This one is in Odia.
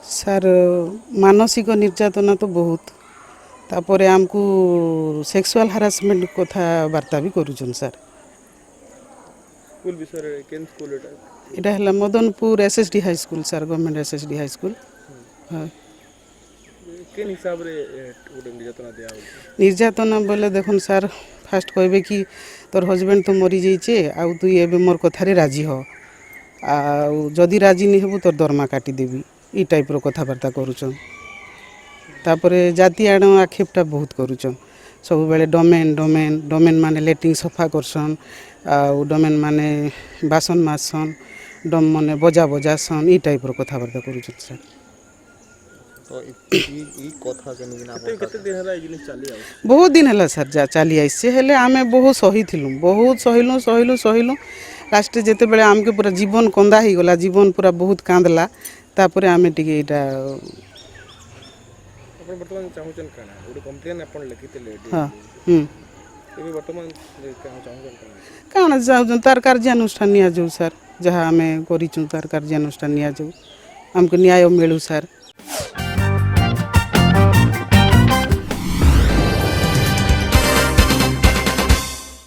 ସାର୍ ମାନସିକ ନିର୍ଯାତନା ତ ବହୁତ ତାପରେ ଆମକୁ ସେକ୍ସୁଆଲ ହାରାସମେଣ୍ଟ କଥାବାର୍ତ୍ତା ବି କରୁଛନ୍ ସାର୍। ସ୍କୁଲ ବିଷୟରେ କେନ୍ ସ୍କୁଲ ଏଟା? এটা ହେଲା Madanpur SSD high school sir government SSD high school. ହଁ କେନ୍ ହିସାବରେ ଗୋଟେ ନିର୍ଯାତନା ଦିଆହେଉଛି? ନିର୍ଯାତନା ବୋଲେ ଦେଖୁନ୍ ସାର୍ ଫାଷ୍ଟ କହିବେ କି ତୋର ହଜବେଣ୍ଡ ତ ମରିଯାଇଛେ ଆଉ ତୁଇ ଏବେ ମୋର୍ କଥାରେ ରାଜି ହ ଆଉ ଯଦି ରାଜି ନି ହେବୁ ତୋର ଦରମା କାଟିଦେବି ଇ ଟାଇପ୍ର କଥାବାର୍ତ୍ତା କରୁଛନ୍। ତାପରେ ଜାତି ଆଡ଼ ଆକ୍ଷେପଟା ବହୁତ କରୁଛନ୍ ସବୁବେଳେ ଡୋମେନ୍ ଡୋମେନ୍ ଡୋମେନ୍ ମାନେ ଲେଟ୍ରିନ୍ ସଫା କରସନ୍ ଆଉ ଡୋମେନ୍ ମାନେ ବାସନ ମାଜସନ୍ ଡମ୍ ମାନେ ବଜା ବଜାସନ୍ ଇ ଟାଇପ୍ର କଥାବାର୍ତ୍ତା କରୁଛନ୍ ସାର୍। ତ ଇ କଥା କେ ନେଇକିନା ଆପଣ କେତେ ଦିନ ହେଲା ଏଇ ଜିନିଷ ଚାଲି ଆଉଛି? ବହୁତ ଦିନ ହେଲା ସାର୍ ଯା ଚାଲି ଆସିছে ହେଲେ ଆମେ ବହୁତ ସହିଥିଲୁ ବହୁତ ସହିଲୁ ଲାଷ୍ଟରେ ଯେତେବେଳେ ଆମକୁ ପୁରା ଜୀବନ କନ୍ଦା ହେଇଗଲା ଜୀବନ ପୁରା ବହୁତ କାନ୍ଦଲା ତାପରେ ଆମେ ଟିକେ ଏଇଟା ଆପଣ ବର୍ତ୍ତମାନ ଚାହୁଁଛନ୍ତି କାଣା ଗୋଟେ କମ୍ପ୍ଲେନ୍ ଆପଣ ଲେଖିଥିଲେ ହଁ DSP ଏବେ ବର୍ତ୍ତମାନ ଚାହୁଁଛନ୍ତି କାଣା? କାଣା ଚାହୁଁଛନ୍ତି ତାର କାର୍ଯ୍ୟାନୁଷ୍ଠାନ ନିଆଯାଉ ସାର୍ ଯାହା ଆମେ କରିଛୁ ତାର କାର୍ଯ୍ୟାନୁଷ୍ଠାନ ନିଆଯାଉ ଆମକୁ ନ୍ୟାୟ ମିଳୁ ସାର୍।